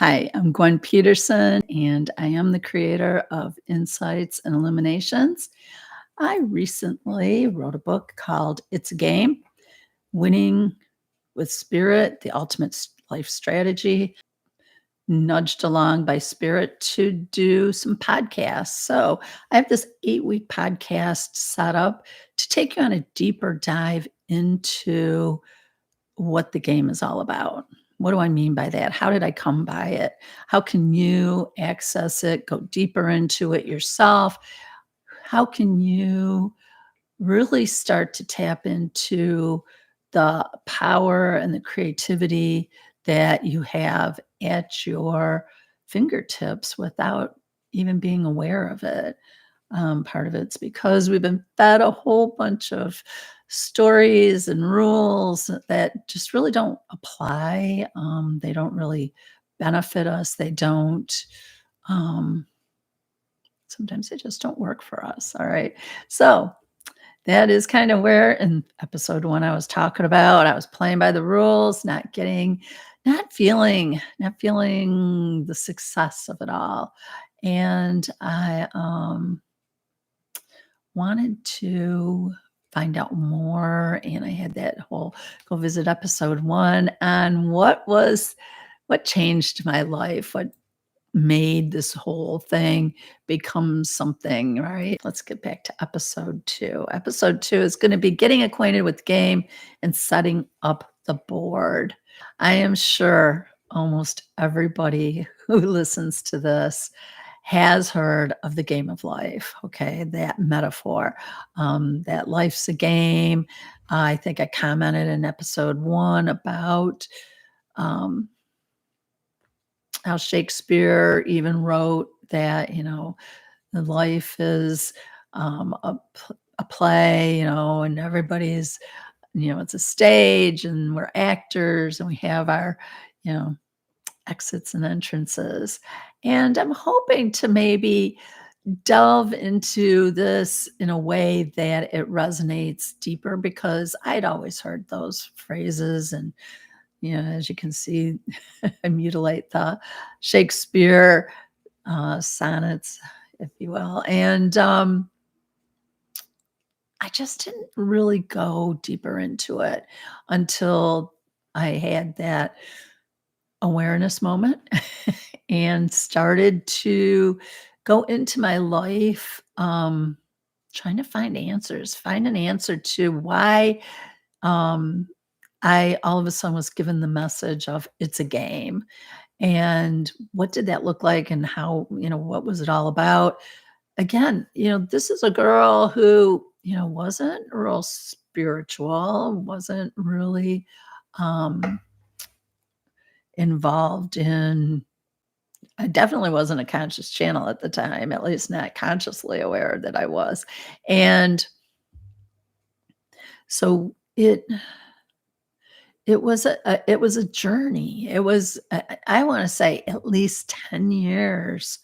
Hi, I'm Gwen Peterson, and I am the creator of Insights and Illuminations. I recently wrote a book called It's a Game: Winning with Spirit, the Ultimate Life Strategy, nudged along by Spirit to do some podcasts. So I have this 8-week podcast set up to take you on a deeper dive into what the game is all about. What do I mean by that? How did I come by it? How can you access it, go deeper into it yourself? How can you really start to tap into the power and the creativity that you have at your fingertips without even being aware of it? Part of it's because we've been fed a whole bunch of stories and rules that just really don't apply. They don't really benefit us. They don't, um, sometimes they just don't work for us. All right. So that is kind of where in episode one I was talking about. I was playing by the rules, not feeling the success of it all. And I wanted to find out more, and I had that whole go visit episode 1 on what changed my life, what made this whole thing become something, right? Let's get back to episode 2. Episode 2 is gonna be getting acquainted with the game and setting up the board. I am sure almost everybody who listens to this has heard of the game of life, okay? That metaphor, that life's a game. I think I commented in episode 1 about, um, how Shakespeare even wrote that, life is, a play, and everybody's, it's a stage and we're actors and we have our, you know, exits and entrances. And I'm hoping to maybe delve into this in a way that it resonates deeper because I'd always heard those phrases. And, as you can see, I mutilate the Shakespeare sonnets, if you will. And I just didn't really go deeper into it until I had that awareness moment and started to go into my life, trying to find an answer to why, um, I all of a sudden was given the message of it's a game. And what did that look like and how, what was it all about? Again, this is a girl who, wasn't real spiritual, wasn't really um involved in I definitely wasn't a conscious channel at the time, at least not consciously aware that I was. And so it was a journey. It was I want to say at least 10 years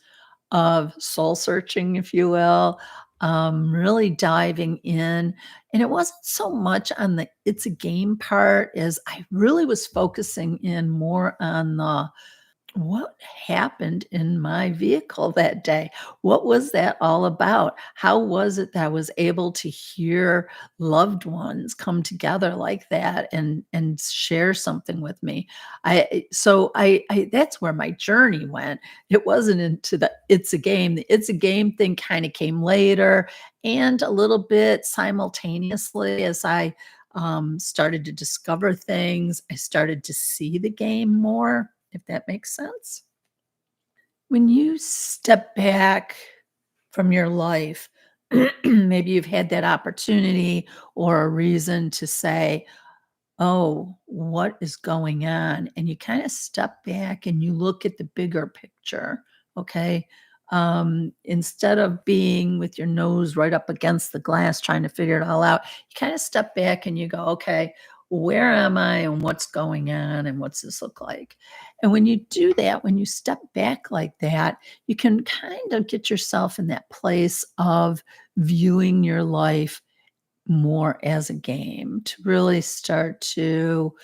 of soul searching, if you will, really diving in. And it wasn't so much on the it's a game part as I really was focusing in more on the what happened in my vehicle that day? What was that all about? How was it that I was able to hear loved ones come together like that and share something with me? So I that's where my journey went. It wasn't into the it's a game. The it's a game thing kind of came later and a little bit simultaneously as I started to discover things. I started to see the game more, if that makes sense. When you step back from your life, maybe you've had that opportunity or a reason to say, "Oh, what is going on?" And you kind of step back and you look at the bigger picture, okay? Instead of being with your nose right up against the glass trying to figure it all out, you kind of step back and you go, "Okay, where am I and what's going on and what's this look like?" And when you do that, when you step back like that, you can kind of get yourself in that place of viewing your life more as a game, to really start to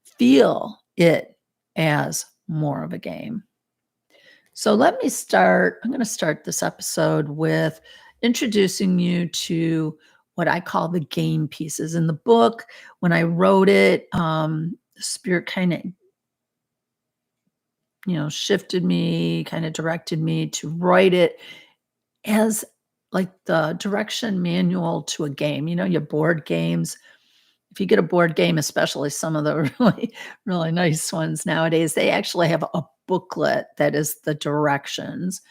feel it as more of a game. So I'm going to start this episode with introducing you to what I call the game pieces. In the book, when I wrote it, Spirit kind of, shifted me, kind of directed me to write it as like the direction manual to a game. Your board games. If you get a board game, especially some of the really, really nice ones nowadays, they actually have a booklet that is the directions.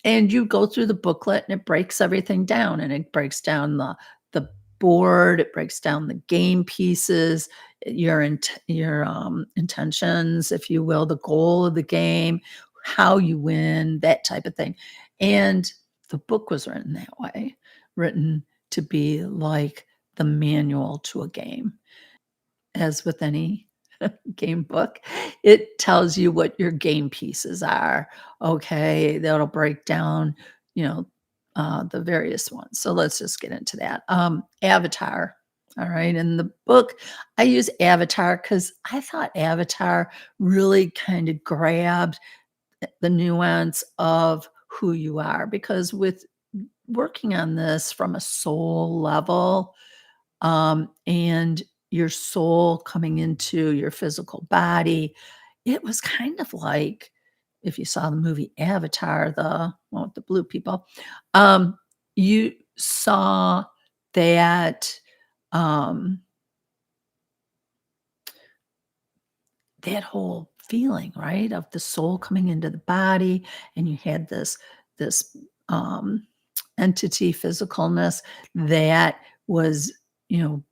And you go through the booklet and it breaks everything down, and it breaks down the board, it breaks down the game pieces, your intentions, if you will, the goal of the game, how you win, that type of thing. And the book was written that way, written to be like the manual to a game. As with any game book, it tells you what your game pieces are. Okay, that'll break down, you know, the various ones. So let's just get into that. Avatar. All right. In the book, I use Avatar because I thought Avatar really kind of grabbed the nuance of who you are. Because with working on this from a soul level, and your soul coming into your physical body. It was kind of like if you saw the movie Avatar, the one with the blue people, you saw that um, that whole feeling, right, of the soul coming into the body, and you had this um, entity, physicalness that was, you know,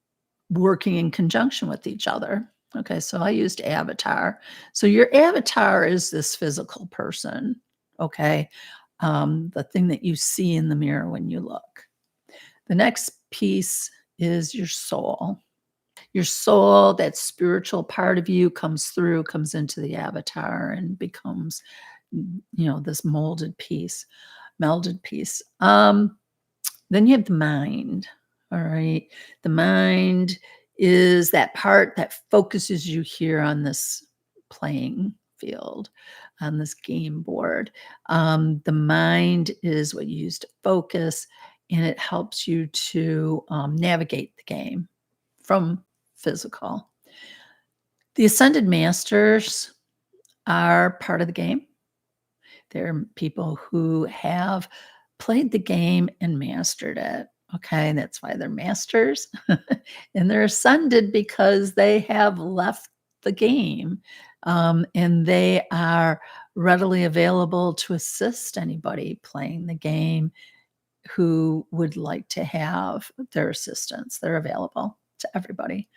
working in conjunction with each other. Okay, so I used avatar. So your avatar is this physical person, okay? The thing that you see in the mirror when you look. The next piece is your soul. Your soul, that spiritual part of you comes through, comes into the avatar and becomes, this melded piece. Then you have the mind. All right. The mind is that part that focuses you here on this playing field, on this game board. The mind is what you use to focus, and it helps you to navigate the game from physical. The ascended masters are part of the game. They're people who have played the game and mastered it. Okay, that's why they're masters. And they're ascended because they have left the game, and they are readily available to assist anybody playing the game who would like to have their assistance. They're available to everybody.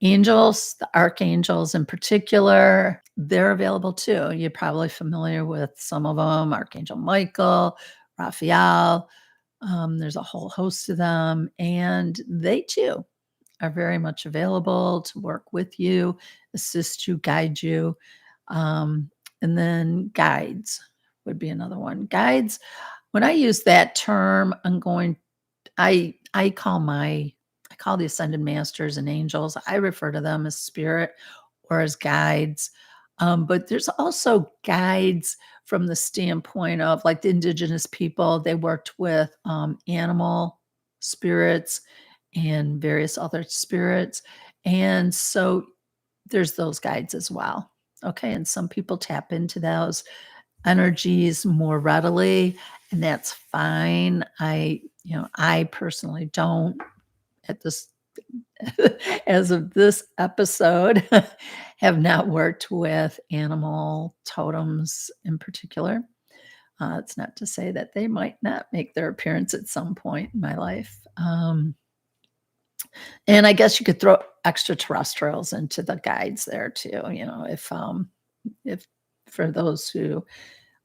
Angels, the archangels in particular, they're available too. You're probably familiar with some of them, Archangel Michael, Raphael. There's a whole host of them, and they too are very much available to work with you, assist you, guide you. And then guides would be another one. Guides, when I use that term, I call the ascended masters and angels. I refer to them as spirit or as guides. But there's also guides from the standpoint of like the indigenous people. They worked with animal spirits and various other spirits. And so there's those guides as well. Okay. And some people tap into those energies more readily, and that's fine. I personally don't at this as of this episode have not worked with animal totems in particular. It's not to say that they might not make their appearance at some point in my life. And I guess you could throw extraterrestrials into the guides there too, if for those who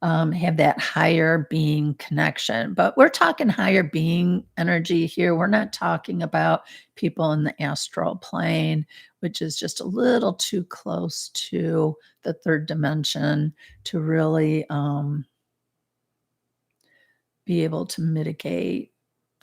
have that higher being connection. But we're talking higher being energy here. We're not talking about people in the astral plane, which is just a little too close to the third dimension to really be able to mitigate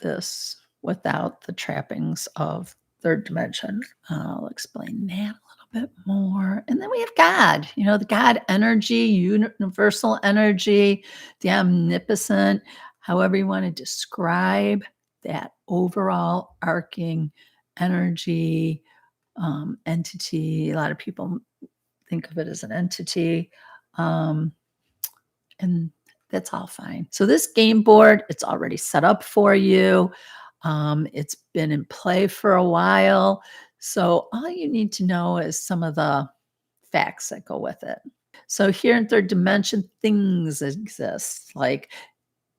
this without the trappings of third dimension. I'll explain that a little bit more. And then we have God, the God energy, universal energy, the omnipotent, however you want to describe that overall arcing energy, entity. A lot of people think of it as an entity. Um, and that's all fine. So this game board, it's already set up for you. It's been in play for a while. So all you need to know is some of the facts that go with it. So here in third dimension, things exist like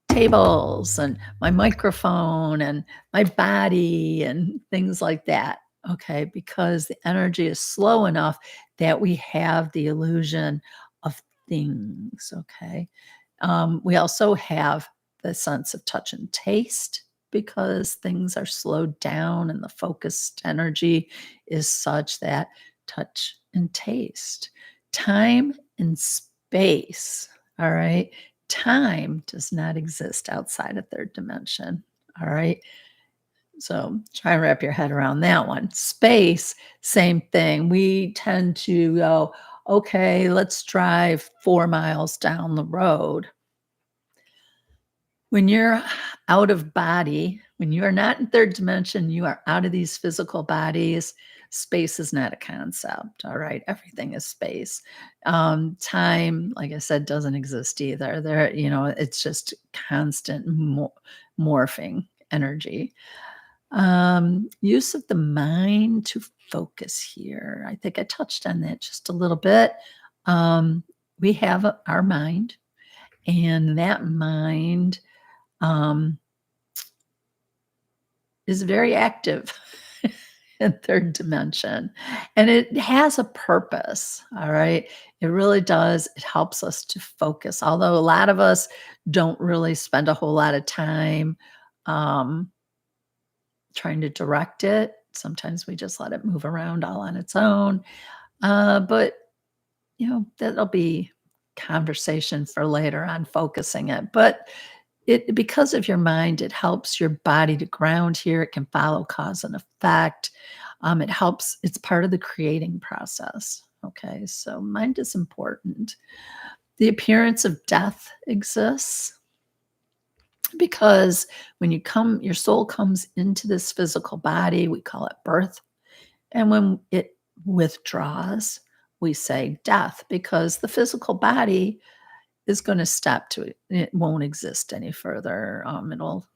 tables and my microphone and my body and things like that. Okay, because the energy is slow enough that we have the illusion of things. Okay. We also have the sense of touch and taste because things are slowed down and the focused energy is such that touch and taste, time and space. All right. Time does not exist outside of third dimension. All right. So try and wrap your head around that one. Space, same thing. We tend to go, okay, let's drive 4 miles down the road. When you're out of body, when you are not in third dimension, you are out of these physical bodies. Space is not a concept. All right. Everything is space. Time, like I said, doesn't exist either. It's just constant morphing energy. Use of the mind to focus here. I think I touched on that just a little bit. We have our mind, and that mind um, is very active in third dimension, and it has a purpose. All right. It really does. It helps us to focus, although a lot of us don't really spend a whole lot of time um, trying to direct it. Sometimes we just let it move around all on its own. But that'll be conversation for later on focusing it. But it, because of your mind, it helps your body to ground here. It can follow cause and effect. It helps, it's part of the creating process. Okay, so mind is important. The appearance of death exists because when your soul comes into this physical body, we call it birth. And when it withdraws, we say death because the physical body is going to stop to it. It won't exist any further. It'll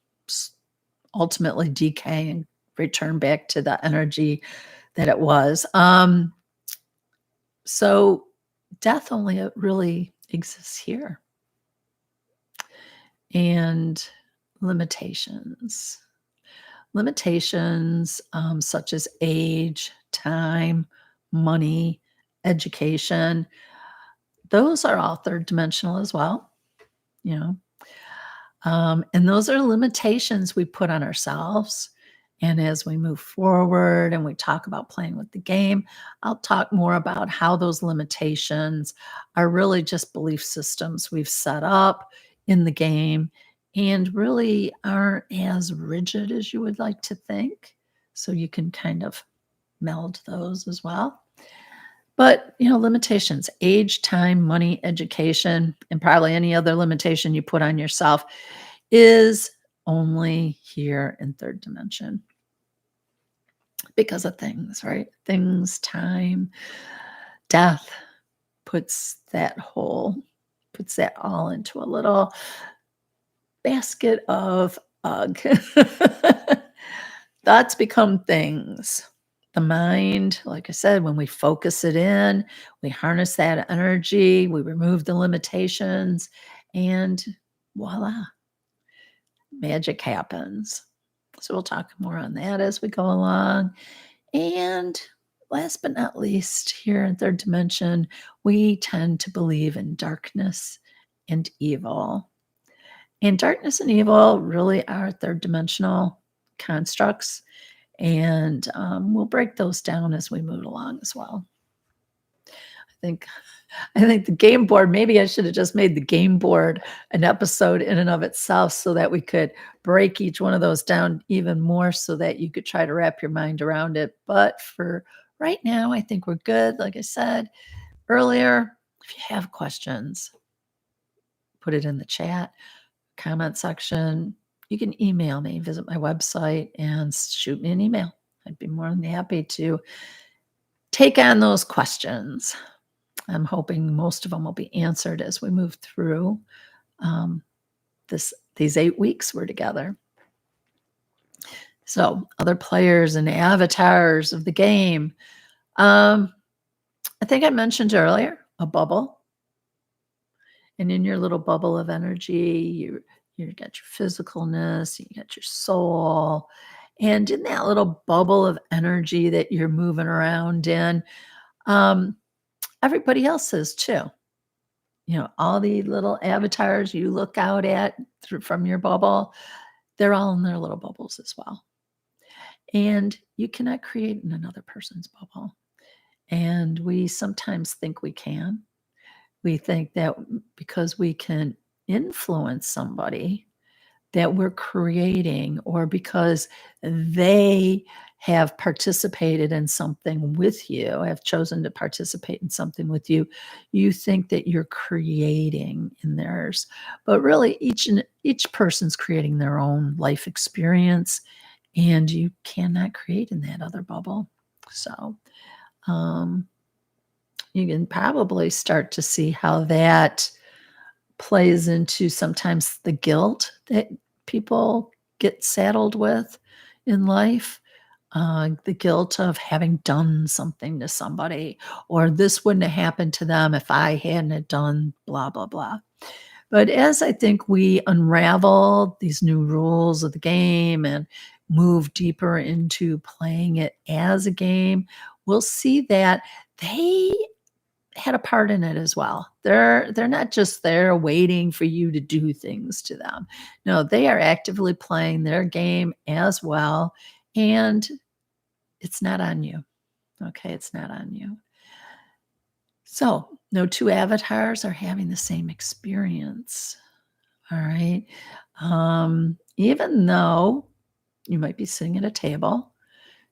ultimately decay and return back to the energy that it was. So death only really exists here. And limitations. Limitations such as age, time, money, education, those are all third dimensional as well, you know. And those are limitations we put on ourselves. And as we move forward and we talk about playing with the game, I'll talk more about how those limitations are really just belief systems we've set up in the game and really aren't as rigid as you would like to think. So you can kind of meld those as well. But, limitations, age, time, money, education, and probably any other limitation you put on yourself is only here in third dimension because of things, right? Things, time, death puts that all into a little basket of ugh. Thoughts become things. The mind, like I said, when we focus it in, we harness that energy, we remove the limitations, and voila, magic happens. So we'll talk more on that as we go along. And last but not least, here in third dimension, we tend to believe in darkness and evil. And darkness and evil really are third dimensional constructs. And we'll break those down as we move along as well. think I think the game board, maybe I should have just made the game board an episode in and of itself so that we could break each one of those down even more so that you could try to wrap your mind around it. But for right now, I think we're good. Like I said earlier, if you have questions, put it in the chat, comment section. You can email me, visit my website, and shoot me an email. I'd be more than happy to take on those questions. I'm hoping most of them will be answered as we move through um, these 8 weeks we're together. So, other players and avatars of the game. I think I mentioned earlier a bubble. And in your little bubble of energy, you got your physicalness, you got your soul. And in that little bubble of energy that you're moving around in, um, everybody else is too. You know, all the little avatars you look out at from your bubble, they're all in their little bubbles as well. And you cannot create in another person's bubble. And we sometimes think we can. We think that because we can influence somebody, that we're creating, or because they have participated in something with you, have chosen to participate in something with you, you think that you're creating in theirs. But really, each person's creating their own life experience, and you cannot create in that other bubble. So, um, you can probably start to see how that plays into sometimes the guilt that people get saddled with in life. The guilt of having done something to somebody, or this wouldn't have happened to them if I hadn't have done blah, blah, blah. But as I think we unravel these new rules of the game and move deeper into playing it as a game, we'll see that they had a part in it as well. They're not just there waiting for you to do things to them. No, they are actively playing their game as well, and it's not on you. Okay, it's not on you. So, no two avatars are having the same experience. All right. Even though you might be sitting at a table,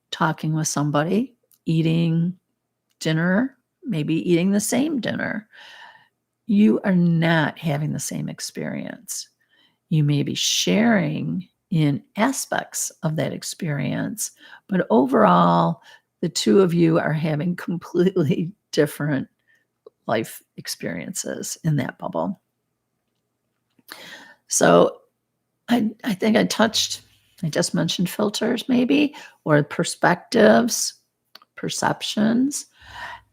talking with somebody, eating dinner, maybe eating the same dinner, you are not having the same experience. You may be sharing in aspects of that experience, but overall, the two of you are having completely different life experiences in that bubble. So I think I just mentioned filters maybe, or perspectives, perceptions.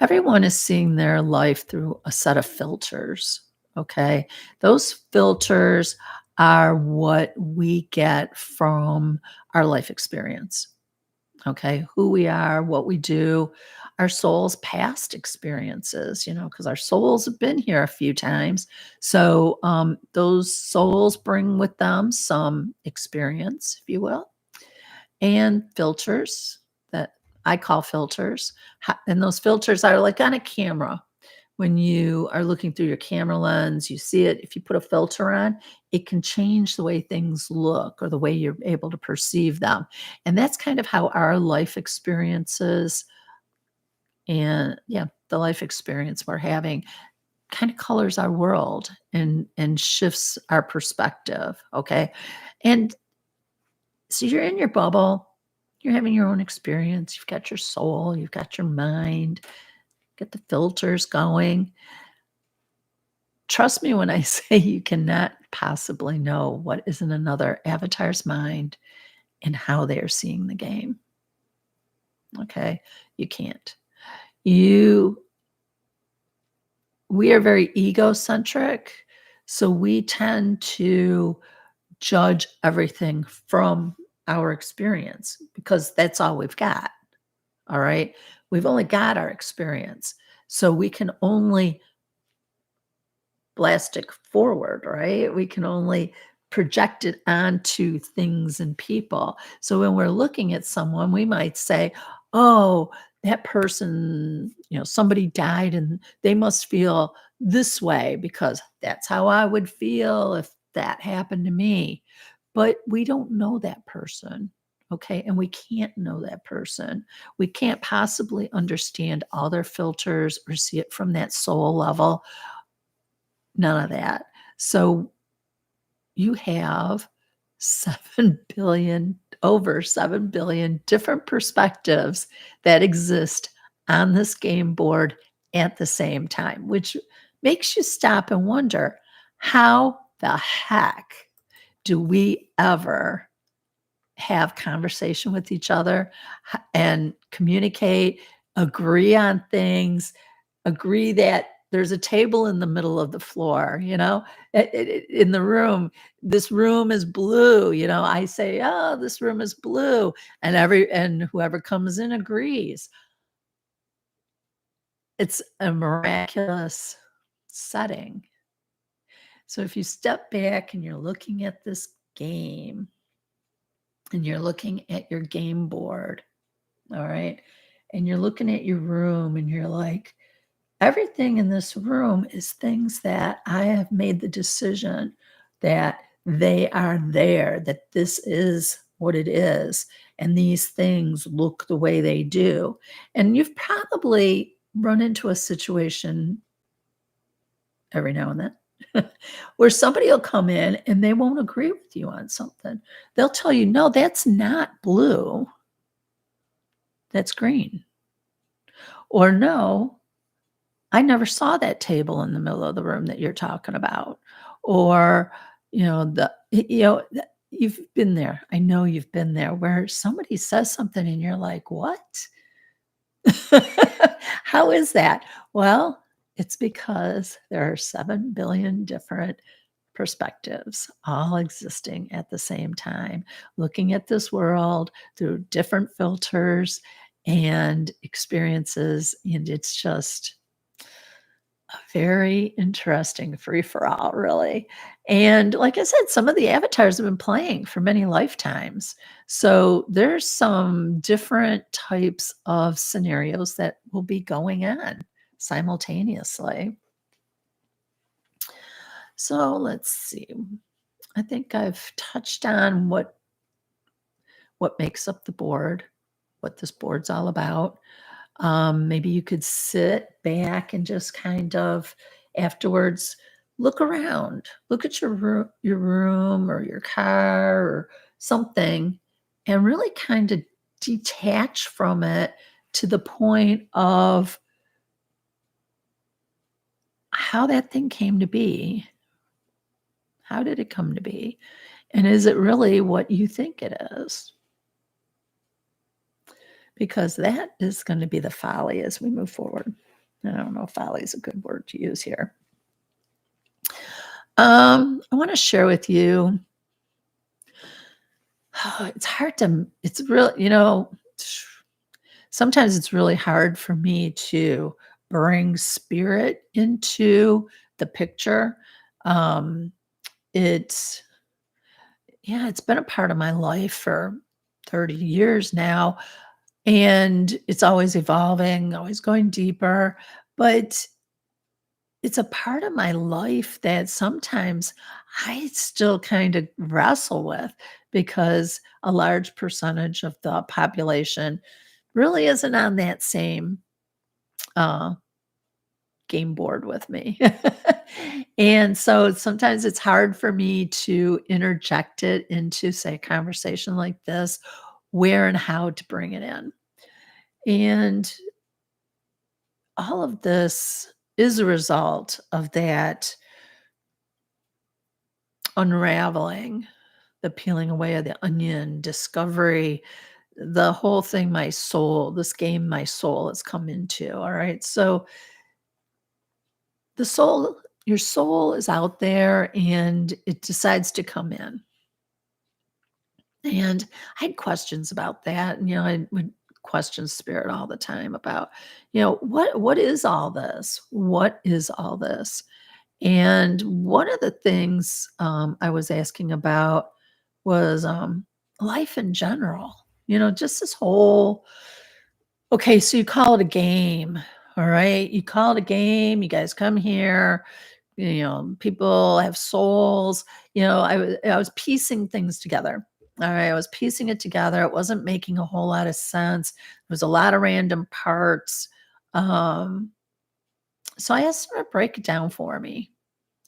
Everyone is seeing their life through a set of filters. Okay. Those filters are what we get from our life experience. Okay. Who we are, what we do, our soul's past experiences, because our souls have been here a few times. So those souls bring with them some experience, if you will, and filters that I call filters. And those filters are like on a camera. When you are looking through your camera lens, you see it. If you put a filter on, it can change the way things look or the way you're able to perceive them. And that's kind of how our life experiences and, yeah, the life experience we're having kind of colors our world and shifts our perspective. Okay. And so you're in your bubble, you're having your own experience. You've got your soul, you've got your mind, get the filters going. Trust me when I say you cannot possibly know what is in another avatar's mind and how they are seeing the game. Okay? You can't. We are very egocentric, so we tend to judge everything from our experience because that's all we've got. All right? We've only got our experience. So we can only blast it forward, right? We can only project it onto things and people. So when we're looking at someone, we might say, oh, that person, somebody died and they must feel this way because that's how I would feel if that happened to me. But we don't know that person. Okay. And we can't know that person. We can't possibly understand all their filters or see it from that soul level. None of that. So you have 7 billion, over 7 billion different perspectives that exist on this game board at the same time, which makes you stop and wonder, how the heck do we ever have conversation with each other and communicate, agree on things, agree that there's a table in the middle of the floor, in the room. This room is blue. I say, oh, this room is blue. And whoever comes in agrees. It's a miraculous setting. So if you step back and you're looking at this game and you're looking at your game board, all right, and you're looking at your room and you're like, everything in this room is things that I have made the decision that they are there, that this is what it is. And these things look the way they do. And you've probably run into a situation every now and then where somebody will come in and they won't agree with you on something. They'll tell you, no, that's not blue, that's green. Or no, I never saw that table in the middle of the room that you're talking about. Or, you've been there. I know you've been there where somebody says something and you're like, what? How is that? Well, it's because there are 7 billion different perspectives all existing at the same time, looking at this world through different filters and experiences. And it's just a very interesting free for all, really. And like I said, some of the avatars have been playing for many lifetimes. So there's some different types of scenarios that will be going on simultaneously. So let's see. I think I've touched on what makes up the board, what this board's all about. Maybe you could sit back and just kind of afterwards look around, look at your room or your car or something, and really kind of detach from it to the point of how that thing came to be. How did it come to be? And is it really what you think it is? Because that is going to be the folly as we move forward. I don't know if folly is a good word to use here. I want to share with you. It's hard to, it's real, sometimes it's really hard for me to bring spirit into the picture. Um, it's, yeah, it's been a part of my life for 30 years now, and it's always evolving, always going deeper. But it's a part of my life that sometimes I still kind of wrestle with because a large percentage of the population really isn't on that same uh, game board with me. And so sometimes it's hard for me to interject it into, say, a conversation like this, where and how to bring it in. And all of this is a result of that unraveling, the peeling away of the onion, discovery, the whole thing this game my soul has come into, all right? So your soul is out there and it decides to come in. And I had questions about that, and, I would question spirit all the time about, what is all this? What is all this? And one of the things I was asking about was life in general. Just this whole. Okay, so you call it a game, all right? You call it a game. You guys come here. People have souls. I was piecing things together. All right, I was piecing it together. It wasn't making a whole lot of sense. There was a lot of random parts. Um, so I asked her to break it down for me.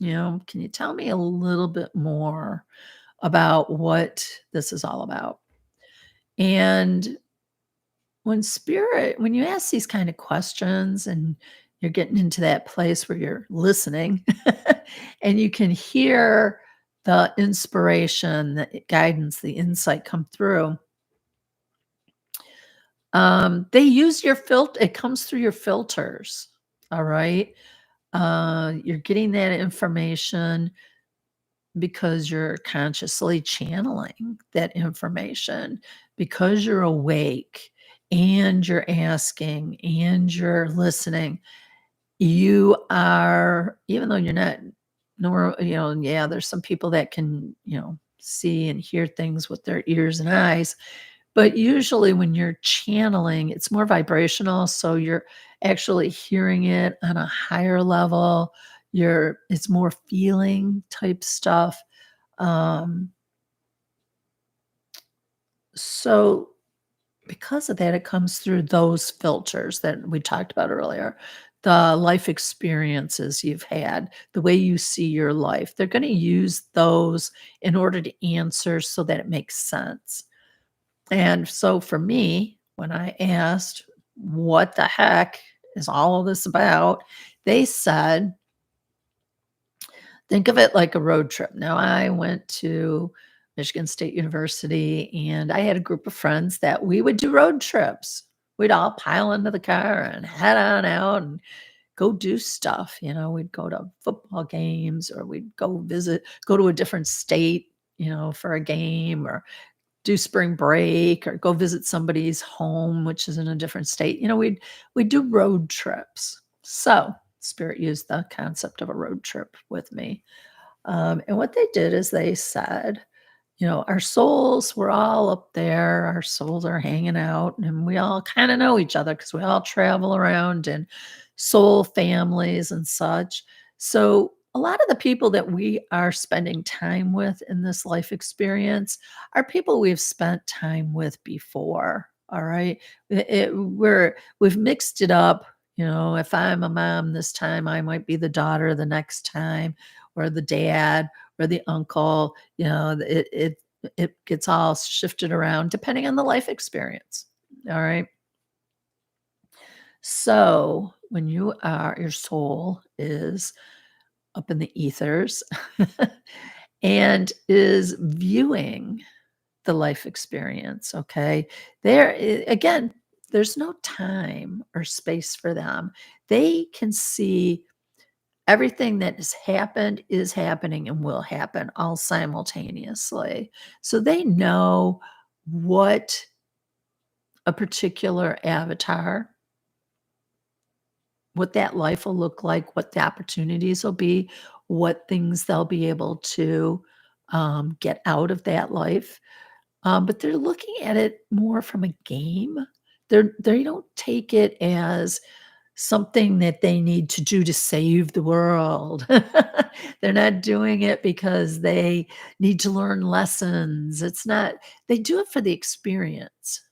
Can you tell me a little bit more about what this is all about? And when you ask these kind of questions and you're getting into that place where you're listening and you can hear the inspiration, the guidance, the insight come through. They use your filter. It comes through your filters. All right. You're getting that information because you're consciously channeling that information because you're awake and you're asking and you're listening. You are, even though you're not, nor, yeah, there's some people that can, see and hear things with their ears and eyes. But usually when you're channeling, it's more vibrational, so you're actually hearing it on a higher level. It's more feeling type stuff. Um, so because of that, it comes through those filters that we talked about earlier. The life experiences you've had, the way you see your life, they're going to use those in order to answer so that it makes sense. And so for me, when I asked, what the heck is all of this about? They said, think of it like a road trip. Now, I went to Michigan State University and I had a group of friends that we would do road trips. We'd all pile into the car and head on out and go do stuff. We'd go to football games or we'd go to a different state, for a game or do spring break or go visit somebody's home, which is in a different state. We'd do road trips. So Spirit used the concept of a road trip with me. And what they did is they said, our souls were all up there. Our souls are hanging out, and we all kind of know each other because we all travel around in soul families and such. So, a lot of the people that we are spending time with in this life experience are people we've spent time with before. All right. We've mixed it up. If I'm a mom this time, I might be the daughter the next time, or the dad, or the uncle. It gets all shifted around depending on the life experience. All right. So when your soul is up in the ethers and is viewing the life experience, okay, again, there's no time or space for them. They can see everything that has happened, is happening, and will happen all simultaneously. So they know what a particular avatar, what that life will look like, what the opportunities will be, what things they'll be able to get out of that life. But they're looking at it more from a game. They don't take it as something that they need to do to save the world. They're not doing it because they need to learn lessons. It's not, they do it for the experience.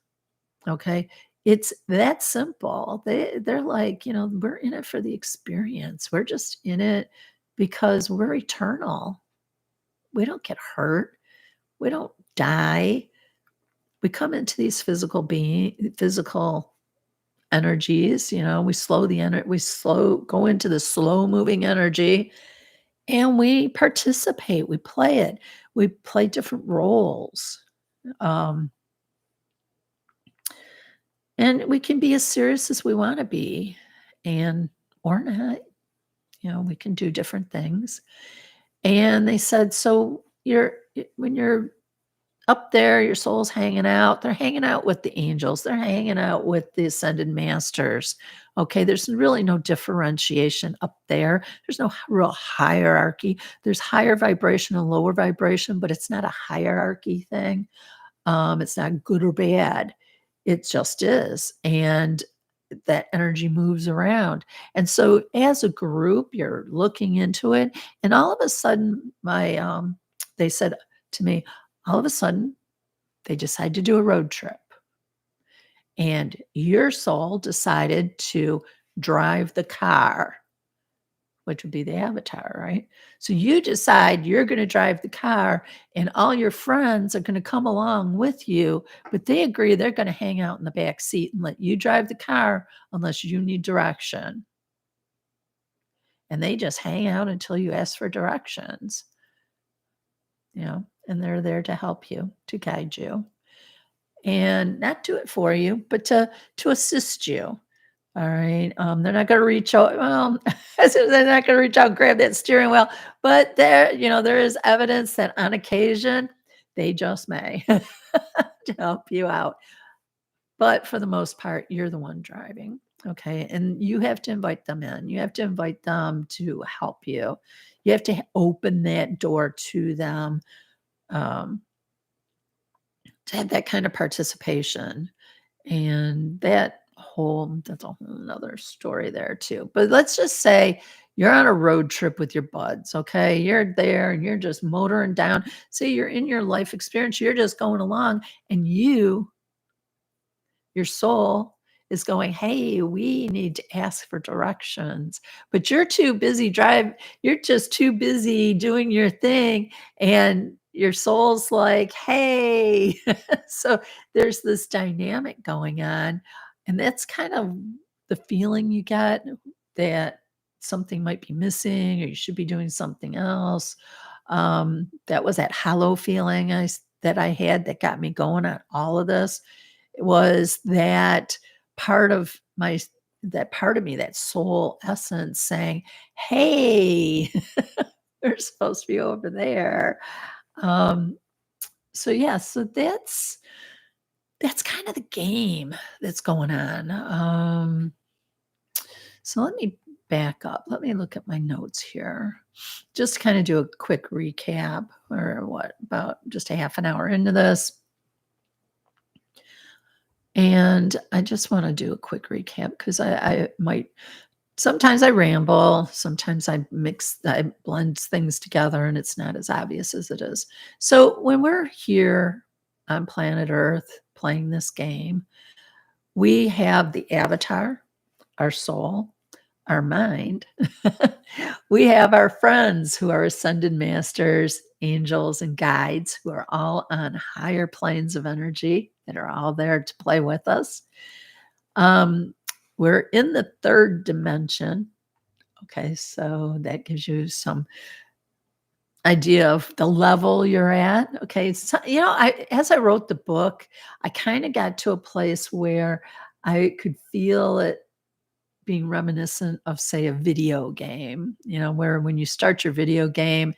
Okay. It's that simple. They're like, we're in it for the experience. We're just in it because we're eternal. We don't get hurt. We don't die. We come into these physical energies, we slow the energy, go into the slow moving energy and we participate, we play it, we play different roles. Um, and we can be as serious as we want to be and or not, we can do different things. And they said, so when you're up there, your soul's hanging out. They're hanging out with the angels. They're hanging out with the ascended masters. Okay, there's really no differentiation up there. There's no real hierarchy. There's higher vibration and lower vibration, but it's not a hierarchy thing. It's not good or bad. It just is. And that energy moves around. And so as a group, you're looking into it, and all of a sudden, they said to me, all of a sudden, they decide to do a road trip, and your soul decided to drive the car, which would be the avatar, right? So you decide you're going to drive the car, and all your friends are going to come along with you, but they agree they're going to hang out in the back seat and let you drive the car unless you need direction. And they just hang out until you ask for directions, and they're there to help you, to guide you, and not do it for you, but to assist you. All right. They're not going to reach out. Well, I said they're not going to reach out and grab that steering wheel, but there is evidence that on occasion they just may to help you out. But for the most part, you're the one driving. Okay. And you have to invite them in. You have to invite them to help you. You have to open that door to them, um, to have that kind of participation. And that's a whole nother story there too. But let's just say you're on a road trip with your buds, okay? You're there and you're just motoring down. Say you're in your life experience, you're just going along, and your soul is going, "Hey, we need to ask for directions." But you're just too busy doing your thing, and your soul's like, "Hey." So there's this dynamic going on, and that's kind of the feeling you get, that something might be missing or you should be doing something else. That was that hollow feeling that I had that got me going on all of this. Was part of my that part of me, that soul essence saying, "Hey, we're supposed to be over there." Um, so yeah, so that's kind of the game that's going on. So let me back up. Let me look at my notes here. Just to kind of do a quick recap, or what, about just a half an hour into this. And I just want to do a quick recap because I might sometimes I ramble, sometimes I blend things together and it's not as obvious as it is. So when we're here on planet Earth playing this game, we have the avatar, our soul, our mind. We have our friends who are ascended masters, angels, and guides who are all on higher planes of energy that are all there to play with us. Um, we're in the third dimension. Okay, so that gives you some idea of the level you're at. Okay, so, as I wrote the book, I kind of got to a place where I could feel it being reminiscent of, say, a video game, where when you start your video game,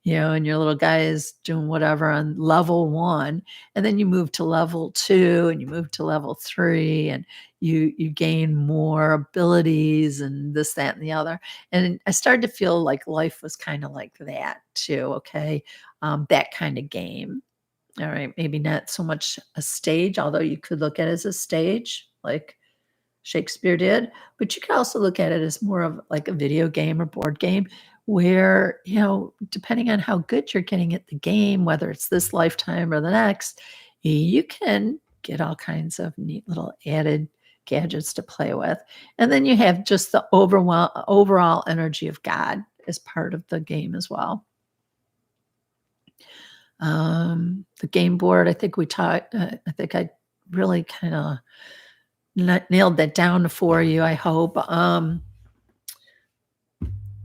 and your little guy is doing whatever on level one, and then you move to level two and you move to level three, and you gain more abilities and this, that, and the other. And I started to feel like life was kind of like that too. Okay. That kind of game. All right. Maybe not so much a stage, although you could look at it as a stage, like Shakespeare did, but you could also look at it as more of like a video game or board game where, depending on how good you're getting at the game, whether it's this lifetime or the next, you can get all kinds of neat little added gadgets to play with. And then you have just the overall energy of God as part of the game as well. The game board, I think I think I really kind of nailed that down for you, I hope.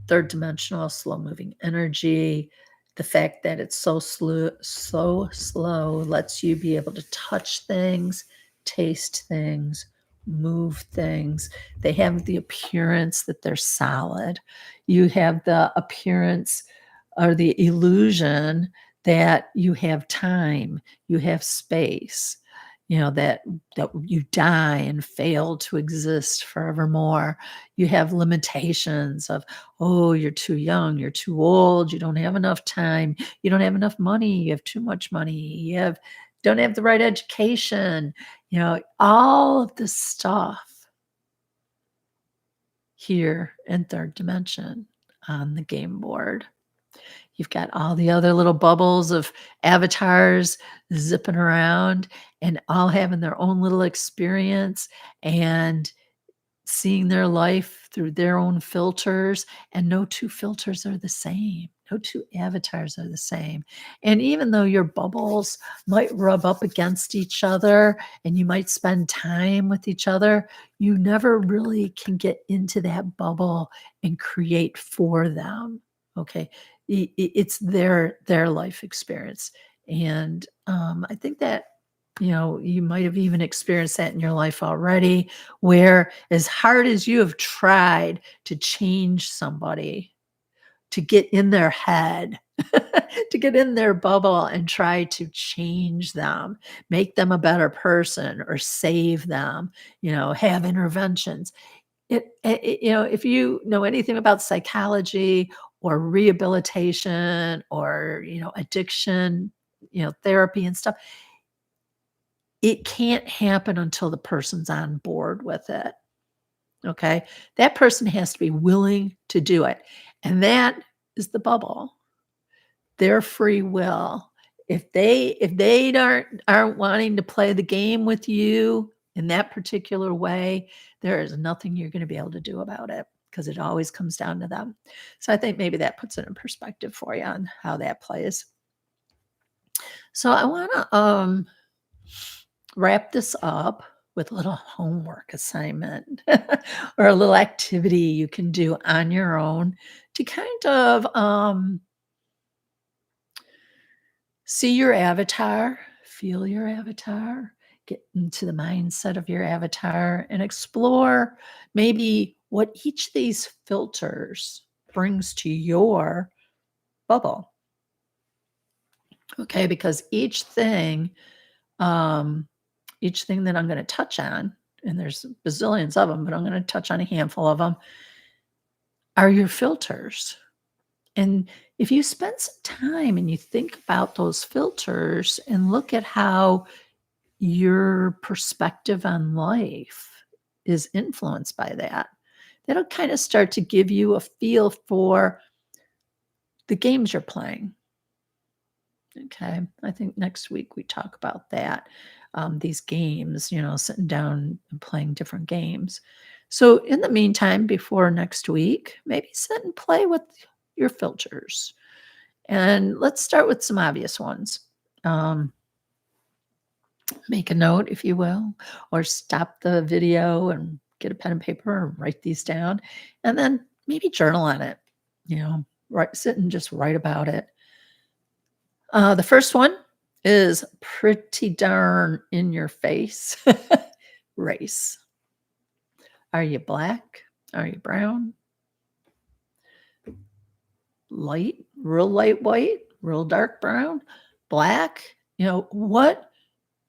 Third dimensional, slow moving energy. The fact that it's so slow lets you be able to touch things, taste things, move things. They have the appearance that they're solid. You have the appearance or the illusion that you have time, you have space, that you die and fail to exist forevermore. You have limitations of, oh, you're too young, you're too old, you don't have enough time, you don't have enough money, you have too much money, don't have the right education, all of this stuff here in third dimension on the game board. You've got all the other little bubbles of avatars zipping around and all having their own little experience and seeing their life through their own filters, and no two filters are the same. No two avatars are the same. And even though your bubbles might rub up against each other and you might spend time with each other, you never really can get into that bubble and create for them. Okay. It's their life experience. And I think that, you might have even experienced that in your life already, where as hard as you have tried to change somebody, to get in their head, to get in their bubble and try to change them, make them a better person or save them, have interventions. If you know anything about psychology or rehabilitation or, addiction, therapy and stuff, it can't happen until the person's on board with it. Okay. That person has to be willing to do it. And that is the bubble, their free will. If they aren't wanting to play the game with you in that particular way, there is nothing you're going to be able to do about it because it always comes down to them. So I think maybe that puts it in perspective for you on how that plays. So I want to wrap this up with a little homework assignment or a little activity you can do on your own to kind of see your avatar, feel your avatar, get into the mindset of your avatar and explore maybe what each of these filters brings to your bubble. Okay, because each thing that I'm going to touch on, and there's bazillions of them, but I'm going to touch on a handful of them, are your filters. And if you spend some time and you think about those filters and look at how your perspective on life is influenced by that, that'll kind of start to give you a feel for the games you're playing. Okay. I think next week we talk about that. These games, sitting down and playing different games. So, in the meantime, before next week, maybe sit and play with your filters. And let's start with some obvious ones. Make a note, if you will, or stop the video and get a pen and paper and write these down. And then maybe journal on it, sit and just write about it. The first one is pretty darn in your face. Race. Are you black? Are you brown? Light, real light white, real dark brown, black? What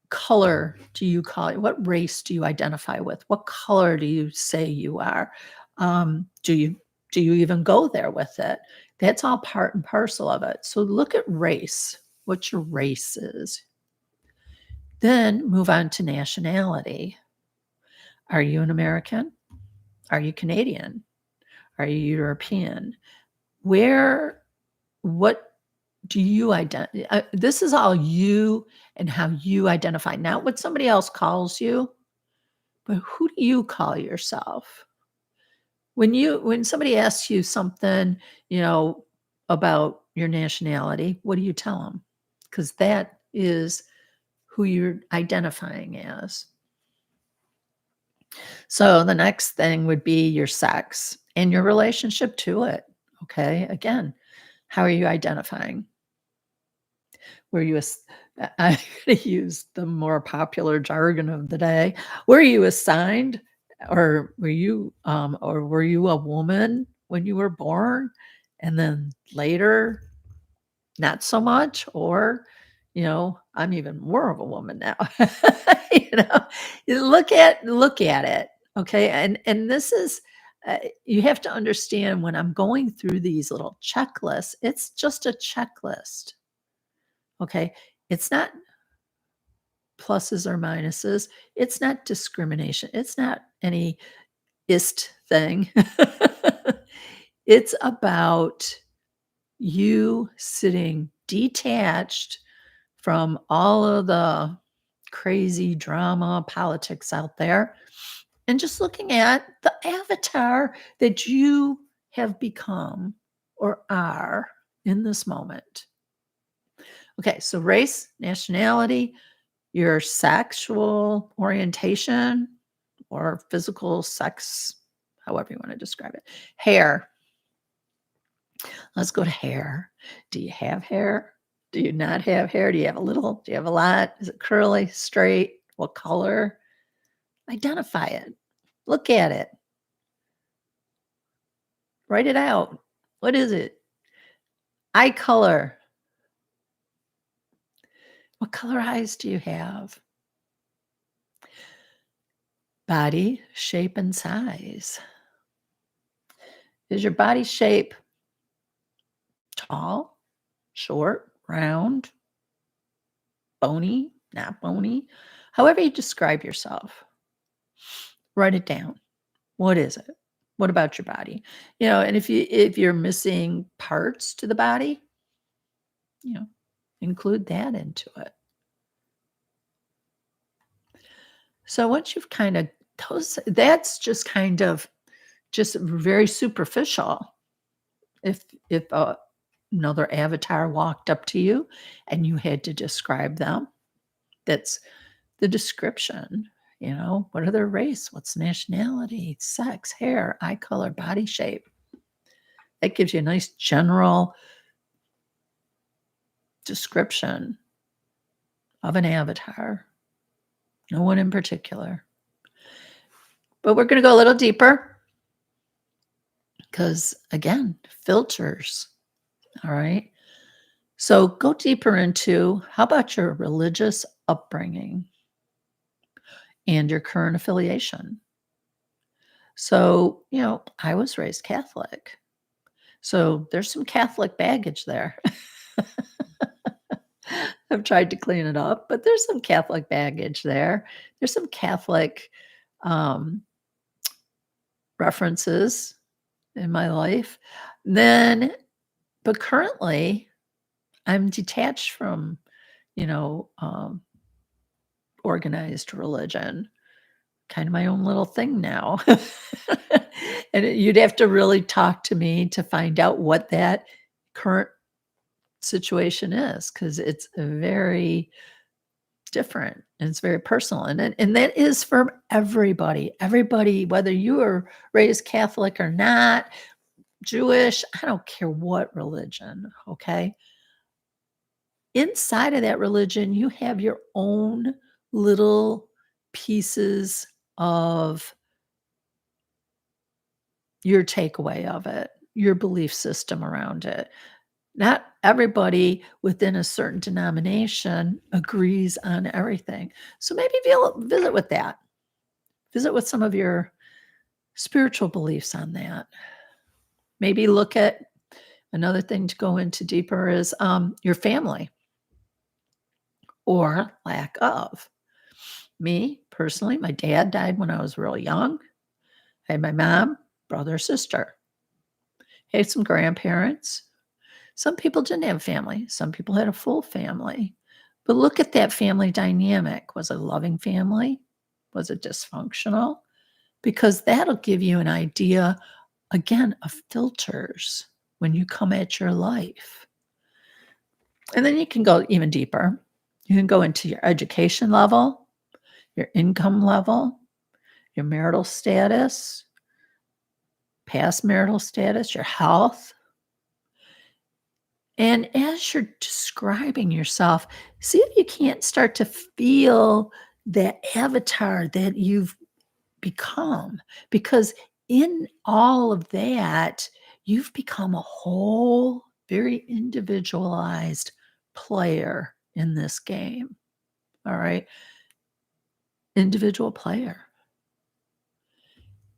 color do you call it? What race do you identify with? What color do you say you are? Do you even go there with it? That's all part and parcel of it. So look at race, what your race is. Then move on to nationality. Are you an American? Are you Canadian? Are you European? What do you identify? This is all you and how you identify, not what somebody else calls you, but who do you call yourself? When somebody asks you something, about your nationality, what do you tell them? Because that is who you're identifying as. So the next thing would be your sex and your relationship to it. Okay. Again, how are you identifying? Were you, I'm going to use the more popular jargon of the day. Were you assigned or were you a woman when you were born and then later not so much? Or, I'm even more of a woman now. You look at it. Okay. And this is, you have to understand when I'm going through these little checklists, it's just a checklist. Okay. It's not pluses or minuses. It's not discrimination. It's not any ist thing. It's about you sitting detached from all of the crazy drama, politics out there, and just looking at the avatar that you have become or are in this moment. Okay, so race, nationality, your sexual orientation or physical sex, however you want to describe it. Hair. Let's go to hair. Do you have hair? Do you not have hair? Do you have a little? Do you have a lot? Is it curly, straight? What color? Identify it. Look at it. Write it out. What is it? Eye color. What color eyes do you have? Body shape and size. Is your body shape tall, short, round, bony, not bony? However you describe yourself, write it down. What is it? What about your body? And if you're missing parts to the body, you know, include that into it. So once you've kind of that's just kind of just very superficial. If another avatar walked up to you and you had to describe them, that's the description. What are their race? What's nationality, sex, hair, eye color, body shape? That gives you a nice general description of an avatar. No one in particular. But we're going to go a little deeper because, again, filters. All right. So go deeper into how about your religious upbringing and your current affiliation? So, I was raised Catholic. So there's some Catholic baggage there. I've tried to clean it up, but there's some Catholic baggage there. There's some Catholic references in my life. But currently, I'm detached from, organized religion, kind of my own little thing now. And you'd have to really talk to me to find out what that current situation is, because it's very different and it's very personal. And that is for everybody. Everybody, whether you were raised Catholic or not, Jewish, I don't care what religion, okay? Inside of that religion, you have your own little pieces of your takeaway of it, your belief system around it. Not everybody within a certain denomination agrees on everything. So maybe visit with that. Visit with some of your spiritual beliefs on that. Maybe look at another thing to go into deeper is your family or lack of. Me, personally, my dad died when I was really young. I had my mom, brother, sister. I had some grandparents. Some people didn't have family. Some people had a full family. But look at that family dynamic. Was it a loving family? Was it dysfunctional? Because that'll give you an idea, again, of filters when you come at your life. And then you can go even deeper. You can go into your education level, your income level, your marital status, past marital status, your health. And as you're describing yourself, see if you can't start to feel that avatar that you've become. Because in all of that, you've become a whole, very individualized player in this game. All right. Individual player.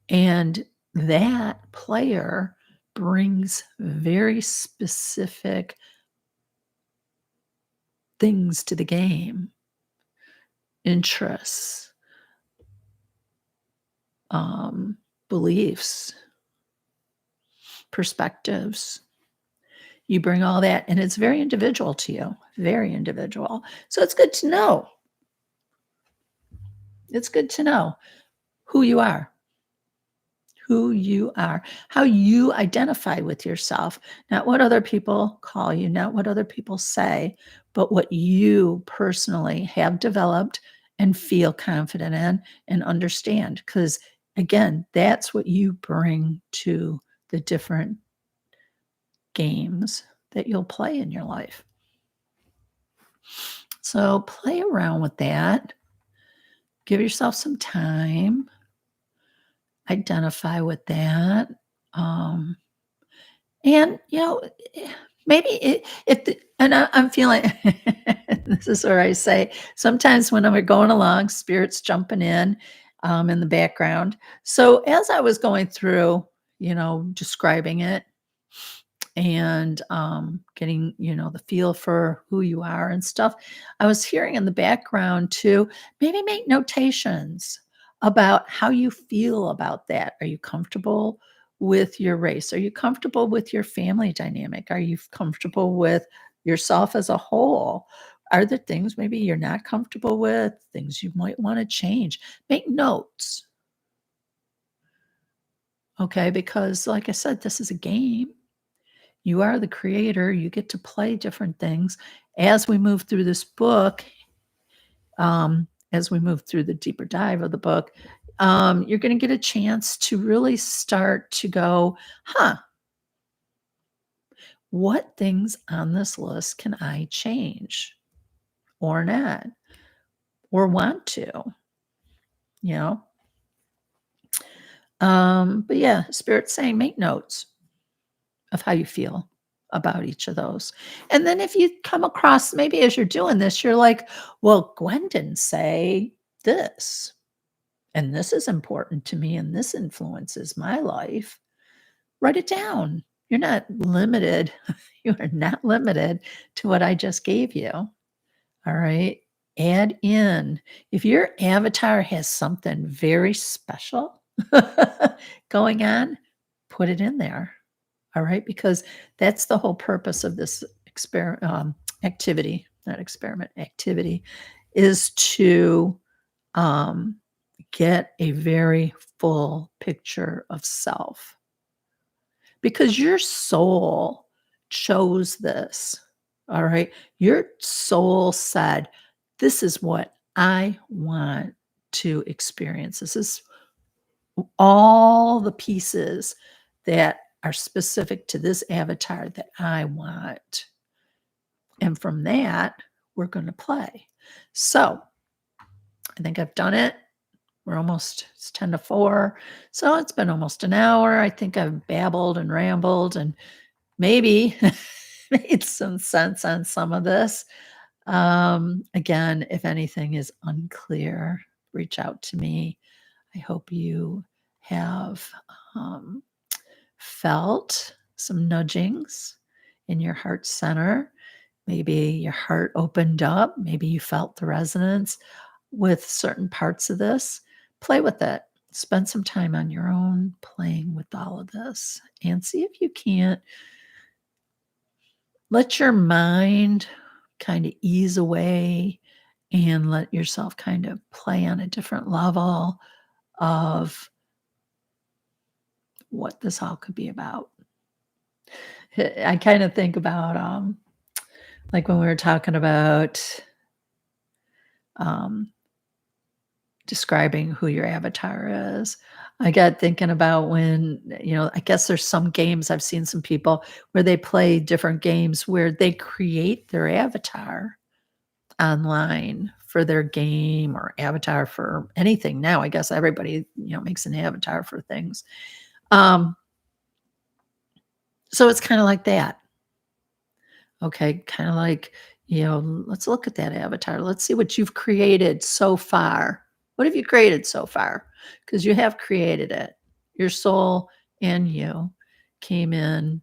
And that player brings very specific things to the game, interests, beliefs, perspectives. You bring all that, and it's very individual to you, very individual. So it's good to know. It's good to know who you are, who you are, how you identify with yourself, not what other people call you, not what other people say, but what you personally have developed and feel confident in and understand. Because again, that's what you bring to the different games that you'll play in your life. So play around with that. Give yourself some time. Identify with that. Um, and maybe if and I'm feeling this is where I say sometimes when I'm going along, spirits jumping in the background. So as I was going through, describing it and getting the feel for who you are and stuff, I was hearing in the background too, maybe make notations about how you feel about that. Are you comfortable with your race? Are you comfortable with your family dynamic? Are you comfortable with yourself as a whole? Are there things maybe you're not comfortable with, things you might want to change? Make notes. Okay, because like I said, this is a game. You are the creator. You get to play different things. As we move through this book, as we move through the deeper dive of the book, you're going to get a chance to really start to go, what things on this list can I change or not, or want to, you know? But yeah, Spirit's saying make notes of how you feel about each of those. And then if you come across, maybe as you're doing this, you're like, well, Gwen didn't say this, and this is important to me, and this influences my life. Write it down. You're not limited. You are not limited to what I just gave you. All right. Add in. If your avatar has something very special going on, put it in there. All right, because that's the whole purpose of this activity, not experiment, activity, is to um, get a very full picture of self. Because your soul chose this. All right, your soul said, "This is what I want to experience. This is all the pieces that are specific to this avatar that I want." And from that, we're going to play. So I think I've done it. It's 10 to 4. So it's been almost an hour. I think I've babbled and rambled and maybe made some sense on some of this. Again, if anything is unclear, reach out to me. I hope you have felt some nudgings in your heart center. Maybe your heart opened up. Maybe you felt the resonance with certain parts of this. Play with it. Spend some time on your own playing with all of this and see if you can't let your mind kind of ease away and let yourself kind of play on a different level of what this all could be about. I kind of think about like when we were talking about um, describing who your avatar is. I got thinking about when, I guess there's some games I've seen some people where they play different games where they create their avatar online for their game or avatar for anything now. I guess everybody, makes an avatar for things. So it's kind of like that. Okay, kind of like, let's look at that avatar. Let's see what you've created so far. What have you created so far? Because you have created it. Your soul and you came in,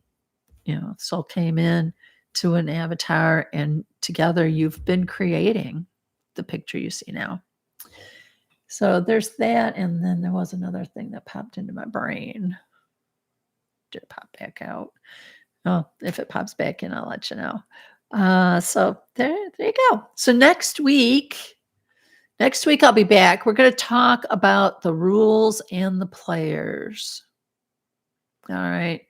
soul came in to an avatar, and together you've been creating the picture you see now. So there's that. And then there was another thing that popped into my brain. Did it pop back out? Oh, if it pops back in, I'll let you know. So there you go. So next week I'll be back. We're going to talk about the rules and the players. All right.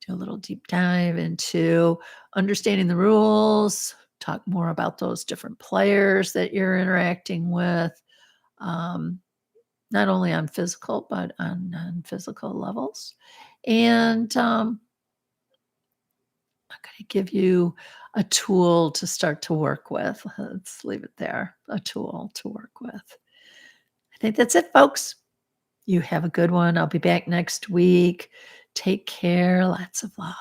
Do a little deep dive into understanding the rules, talk more about those different players that you're interacting with, um, not only on physical, but on non physical levels. And I'm going to give you a tool to start to work with. Let's leave it there, a tool to work with. I think that's it, folks. You have a good one. I'll be back next week. Take care. Lots of love.